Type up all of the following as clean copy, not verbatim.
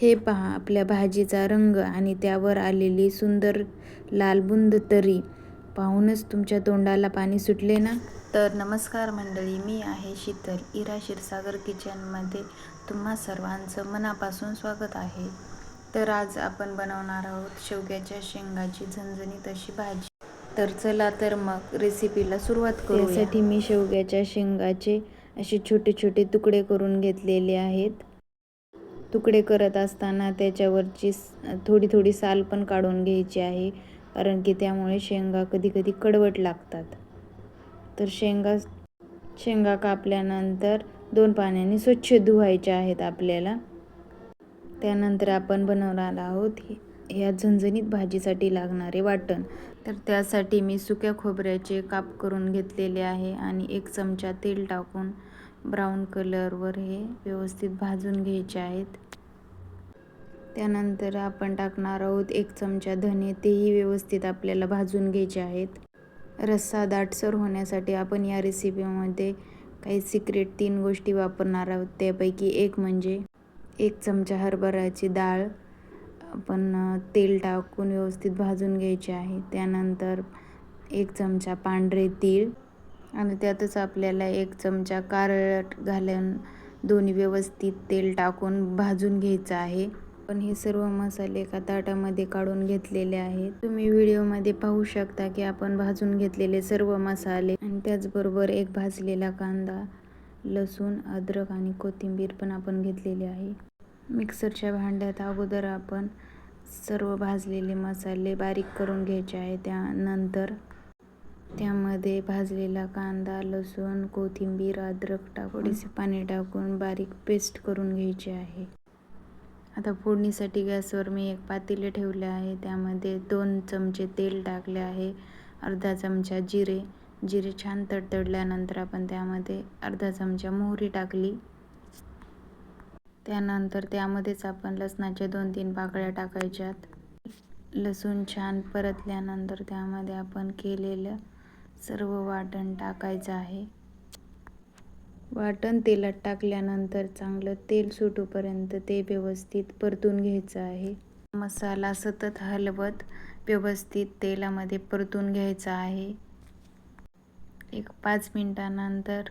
हे पहा आपल्या भाजीचा रंग आणि त्यावर आलेली सुंदर लालबुंद तरी पाहूनच तुमच्या तोंडाला पाणी सुटले ना. तर नमस्कार मंडळी, मी आहे शीतल. इरा क्षीरसागर किचनमध्ये तुम्हा सर्वांचं मनापासून स्वागत आहे. तर आज आपण बनवणार आहोत शेवग्याच्या शेंगाची झणझणीत अशी भाजी. तर चला तर मग रेसिपीला सुरुवात करूया. त्यासाठी मी शेवग्याच्या शेंगाचे असे छोटे छोटे तुकडे करून घेतलेले आहेत. तुकडे करत असताना त्याच्यावरची थोडी थोडी साल पण काढून घ्यायची आहे, कारण की त्यामुळे शेंगा कधी कधी कडवट लागतात. तर शेंगा कापल्यानंतर 2 पाण्याने स्वच्छ धुवायच्या आहेत आपल्याला. त्यानंतर आपण बनवणार आहोत या झणझणीत भाजीसाठी लागणारे वाटण. तर त्यासाठी मी सुक्या खोबऱ्याचे काप करून घेतलेले आहे आणि 1 चमचा तेल टाकून ब्राऊन कलरवर हे व्यवस्थित भाजून घ्यायचे आहेत. त्यानंतर आपण टाकणार आहोत 1 चमचा धने, तेही व्यवस्थित आपल्याला भाजून घ्यायचे आहेत. रस्सा दाटसर होण्यासाठी आपण या रेसिपीमध्ये काही सिक्रेट 3 गोष्टी वापरणार आहोत. त्यापैकी एक म्हणजे 1 चमचा हरभऱ्याची डाळ आपण तेल टाकून व्यवस्थित भाजून घ्यायची आहे. त्यानंतर 1 चमचा पांढरे तीळ आणि त्यातच आपल्याला 1 चमचा कारळट घालून दोन्ही व्यवस्थित तेल टाकून भाजून घ्यायचं आहे. पण हे सर्व मसाले एका ताटामध्ये काढून घेतलेले आहेत. तुम्ही व्हिडिओमध्ये पाहू शकता की आपण भाजून घेतलेले सर्व मसाले आणि त्याचबरोबर एक भाजलेला कांदा, लसूण, अद्रक आणि कोथिंबीर पण आपण घेतलेली आहे. मिक्सरच्या भांड्यात अगोदर आपण सर्व भाजलेले मसाले बारीक करून घ्यायचे आहे. त्यानंतर त्यामध्ये भाजलेला कांदा, लसूण, कोथिंबीर, अद्रक टाकून थोडेसे पाणी टाकून बारीक पेस्ट करून घ्यायची आहे. आता फोडणीसाठी गॅसवर मी एक पातेले ठेवले आहे. त्यामध्ये 2 चमचे तेल टाकले आहे. अर्धा चमचा जिरे छान तडतडल्यानंतर आपण त्यामध्ये अर्धा चमचा मोहरी टाकली. त्यानंतर त्यामध्येच आपण लसणाच्या 2-3 पाकळ्या टाकायच्यात. लसूण छान परतल्यानंतर त्यामध्ये आपण केलेलं सर्व वाटण टाकायचं आहे. वाटण तेलात टाकल्यानंतर चांगलं तेल सुटूपर्यंत ते व्यवस्थित परतून घ्यायचं आहे. मसाला सतत हलवत व्यवस्थित तेलामध्ये परतून घ्यायचा आहे. 5 मिनिटानंतर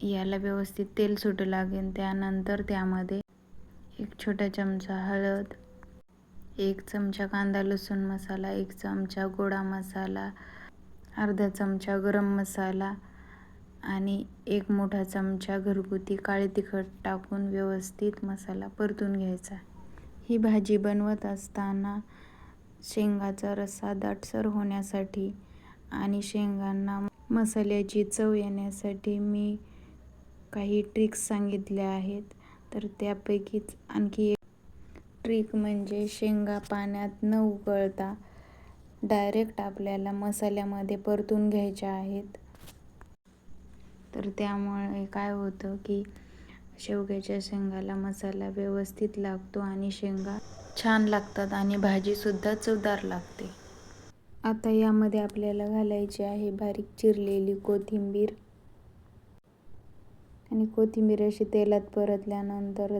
याला व्यवस्थित तेल सुटू लागेल. त्यानंतर त्यामध्ये 1 छोटा चमचा हळद, 1 चमचा कांदा लसूण मसाला, 1 चमचा गोडा मसाला, अर्धा चमचा गरम मसाला आणि 1 मोठा चमचा घरगुती काळे तिखट टाकून व्यवस्थित मसाला परतून घ्यायचा. ही भाजी बनवत असताना शेंगाचा रस्सा दाटसर होण्यासाठी आणि शेंगांना मसाल्याची चव येण्यासाठी मी काही ट्रिक्स सांगितल्या आहेत. तर त्यापैकीच आणखी एक ट्रिक म्हणजे शेंगा पाण्यात न उकळता डायरेक्ट आपल्याला मसाल्यामध्ये परतून घ्यायच्या आहेत. तर त्यामुळे काय होतं की शेवग्याच्या शेंगाला मसाला व्यवस्थित लागतो आणि शेंगा छान लागतात आणि भाजीसुद्धा चवदार लागते. आता यामध्ये आपल्याला घालायची आहे बारीक चिरलेली कोथिंबीर आणि कोथिंबीर अशी तेलात परतल्यानंतर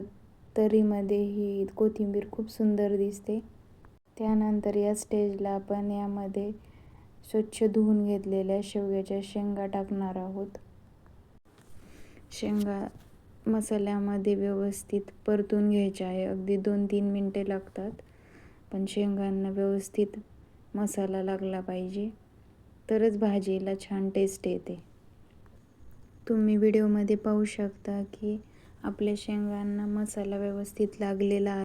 तरीमध्ये ही कोथिंबीर खूप सुंदर दिसते. त्यानंतर या स्टेजला आपण यामध्ये स्वच्छ धुवून घेतलेल्या शेवग्याच्या शेंगा टाकणार आहोत. शेंगा मसाल्यामध्ये व्यवस्थित परतून घ्यायच्या आहे. अगदी 2-3 मिनिटे लागतात, पण शेंगांना व्यवस्थित मसाला लागला पाहिजे, तरच भाजीला छान टेस्ट येते. तुम्ही व्हिडिओमध्ये पाहू शकता की आपल्या शेंगांना मसाला व्यवस्थित लागलेला आहे.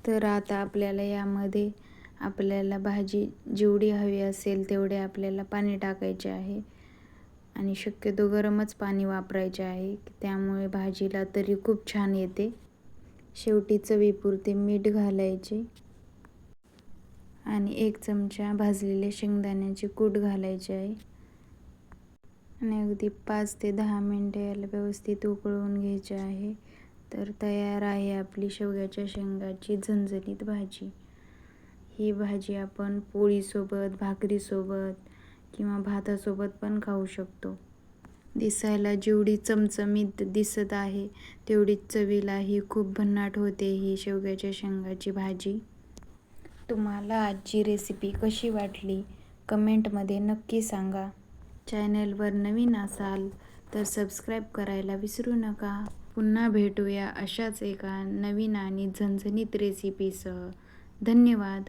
तर आता आपल्याला यामध्ये भाजी जेवढी हवी असेल तेवढे आपल्याला पाणी टाकायचे आहे आणि शक्यतो गरमच पाणी वापरायचे आहे. त्यामुळे भाजीला तरी खूप छान येते. शेवटी चवीपुरते मीठ घालायचे आणि 1 चमचा भाजलेले शेंगदाण्याचे कूट घालायचे आहे आणि अगदी 5 ते 10 मिनिटे याला व्यवस्थित उकळवून घ्यायचे आहे. तर तयार आहे आपली शेवग्याच्या शेंगाची झणझणीत भाजी. ही भाजी आपण पोळीसोबत, भाकरीसोबत किंवा भातासोबत पण खाऊ शकतो. दिसायला जेवढी चमचमीत दिसत आहे तेवढीच चवीलाही खूप भन्नाट होते ही शेवग्याच्या शेंगाची भाजी. तुम्हाला आजची रेसिपी कशी वाटली कमेंटमध्ये नक्की सांगा. चॅनलवर नवीन असाल तर सबस्क्राईब करायला विसरू नका. पुन्हा भेटूया अशाच एका नवीन आणि झणझणीत रेसिपीसह. धन्यवाद.